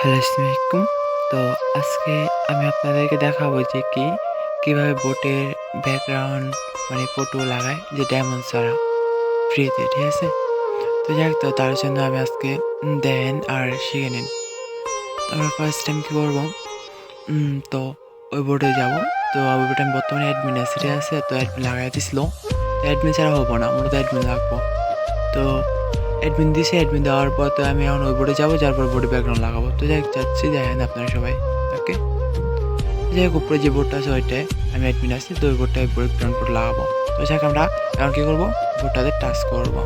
Hello, আসসালামু আলাইকুম। তো আজকে আমি আপনাদেরকে দেখাবো যে কিভাবে বোটের ব্যাকগ্রাউন্ড মানে ফটো লাগায় যে ডায়মন্ড ছাড়া ফ্রিতে, ঠিক আছে? তো যাই হোক, তো তার জন্য আমি আজকে দেখেন আর শিখে নিন। তো আমরা ফার্স্ট টাইম কী করবো, তো ওই বোর্ডে যাব। তো ওই বোর্ডে আমি বর্তমানে অ্যাডমিন আছে, ঠিক আছে? তো অ্যাডমিন লাগাই দিছিল। অ্যাডমিন ছাড়া হবো না, মূলত অ্যাডমিন লাগবো। তো অ্যাডমিন দিছে, অ্যাডমিন দেওয়ার পর তো আমি এখন ওই বোর্ডে যাবো, যার পর বোর্ডে ব্যাকগ্রাউন্ড লাগাবো। তো যাই হোক, যাচ্ছি, দেখেন আপনারা সবাই। ওকে, যাই হোক, উপরে যে বোর্ডটা আছে ওইটায় আমি অ্যাডমিন আছি, তো ওই বোর্ডটায় ব্যাকগ্রাউন্ড বোর্ড লাগাবো। তো যাই হোক, আমরা এখন কী করবো, বোর্ডটাতে টাচ করবো।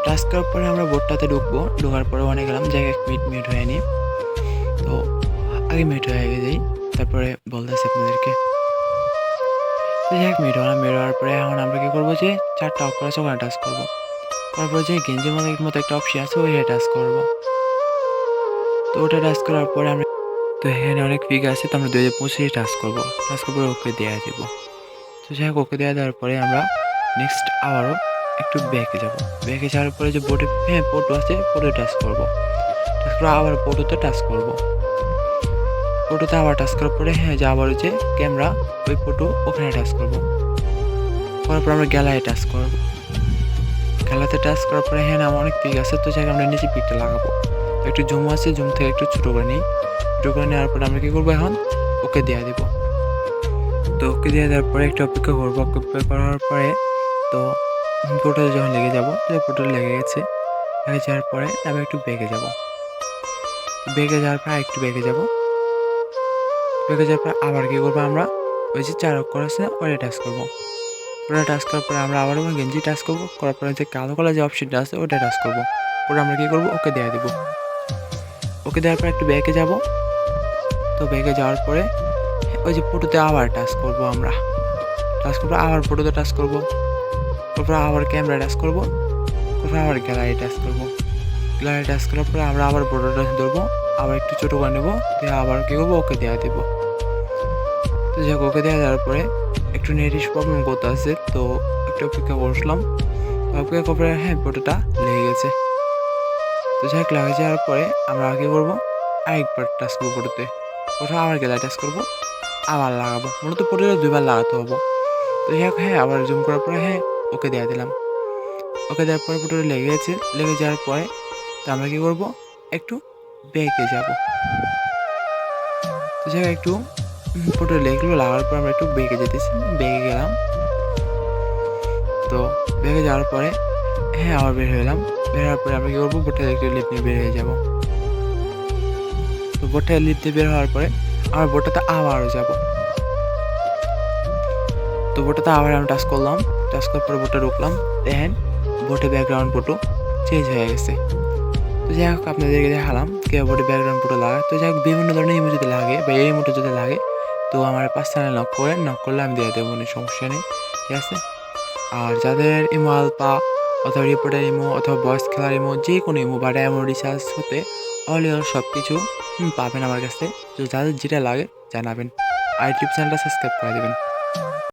টাচ করার পরে আমরা বোর্ডটাতে ঢুকবো। ঢোকার পরে অনেক গেলাম, জায়গায় মিট হয়ে নিই। তো আগে মিট হয়ে যাই, তারপরে বলতেছি আপনাদেরকে। তো যাই হোক, মিট হওয়ার পরে এখন আমরা কী করবো, যে চারটা অক্ষর আছে ওখানে টাচ করবো। করার পরে যে গেঞ্জির মতো একটা অপশন আছে ওইটা টাচ করবো। তো ওটা টাচ করার পরে আমরা, তো এখানে অনেক ফিগ আছে, তো আমরা 2025 টাচ করবো। টাচ করার পরে ওকে দেওয়া দেবো। তো যাই হোক, ওকে দেওয়া দেওয়ার পরে আমরা নেক্সট আবারও একটু ব্যাকে যাব। ব্যাকে যাওয়ার পরে যে বোর্ডে ফটো আছে, ফটো টাচ করবো। টাচ করে আবার ফটোতে টাচ করবো। ফটোতে আবার টাচ করার পরে যে আবার যে ক্যামেরা, ওই ফটো ওখানে টাচ করবো। করার পর আমরা গ্যালারি টাচ করবো। গ্যালারিতে টাচ করার পরে আমার অনেক পিক আছে, তো যাই আমরা নিচে পিকটা লাগাবো। একটু জুম আছে, জুম থেকে একটু ছোটো করে নিই। ছোটো করে নেওয়ার পরে আমরা কী করবো, এখন ওকে দেওয়া দেবো। তো ওকে দিয়ে দেওয়ার পরে একটু অপেক্ষা করবো। অপেক্ষা করার পরে তো ফটোতে যখন লেগে যাবো, তো ফটো লেগে গেছে। লেগে যাওয়ার পরে আমি একটু বেগে যাব। বেগে যাওয়ার পরে একটু বেগে যাব। বেগে যাওয়ার পরে আবার কী করবো, আমরা ওই যে 4 অক্ষর আছে না, ওইটা টাচ করবো। ওটা টাচ করার পরে আমরা আবার গেঞ্জি টাচ করবো। করার পরে যে কালো কালার যে অপশনটা আছে ওটা টাচ করবো। ওটা আমরা কী করবো, ওকে দেওয়া দেবো। ওকে দেওয়ার পরে একটু বেগে যাব। তো বেগে যাওয়ার পরে ওই যে ফটোতে আবার টাচ করবো। আমরা টাচ করবো, আবার ফটোতে টাচ করবো। তারপর আবার ক্যামেরা টাচ করবো। তারপর আবার গ্যালারি টাচ করবো। গ্যালারি টাচ করার পরে আমরা আবার ফটোটা ধরবো, আবার একটু ছোটো করে নেবো, দিয়ে আবার কী করবো, ওকে দেওয়া দেবো। তো যাই হোক, ওকে দেওয়া যাওয়ার পরে একটু নেটিশ প্রবলেম করতে আছে, তো একটু অপেক্ষা করছিলাম। অপেক্ষা করার পরে ফটোটা লেগে গেছে। তো যাই হোক, লেগে যাওয়ার পরে আমরা কী করবো, আরেকবার টাচ করবো ফটোতে। ফটো আবার গ্যালারি টাচ করবো, আবার লাগাবো। মূলত ফটোটা 2বার লাগাতে হবো। তো যাই হোক, আবার জুম করার পরে ওকে দেওয়া দিলাম। ওকে দেওয়ার পরে ফটোটা লেগে গেছে। লেগে যাওয়ার পরে তো আমরা কী করবো, একটু বেঁকে যাব। তো যাই হোক, একটু ফটো লেগেগুলো লাগার পর আমরা একটু বেঁকে যেতেছি। বেঁকে গেলাম। তো বেঁকে যাওয়ার পরে আবার বের হয়ে এলাম। বের হওয়ার পরে আমরা কী করবো, বোটটা একটু লিপ নিয়ে বের হয়ে যাবো। তো বোটটা লিপ দিয়ে বের হওয়ার পরে আমার বোটটাতে আবারও যাব। তো বোটটাতে আবার আমি টাচ করলাম। টাচ করার পরে বোটটা ঢুকলাম। দেখেন বোটে ব্যাকগ্রাউন্ড ফটো চেঞ্জ হয়ে গেছে। তো যাই হোক, আপনাদেরকে দেখালাম কীভাবে বোটে ব্যাকগ্রাউন্ড ফটো লাগায়। তো যাই হোক, বিভিন্ন ধরনের ইমো যদি লাগে বা এই ইমোটা যদি লাগে, তো আমার পার্সোনাল নক করলে আমি দিয়ে দেবো, কোনো সমস্যা নেই, ঠিক আছে? আর যাদের ইমো আলপা অথবা রিপোর্টার ইমো অথবা ভয়েস খেলার ইমো, যে কোনো ইমো বা ডায়মন্ড রিচার্জ হতে অল সব কিছু পাবেন আমার কাছে। তো যাদের যেটা লাগে জানাবেন। আর ইউটিউব চ্যানেলটা সাবস্ক্রাইব করে দেবেন।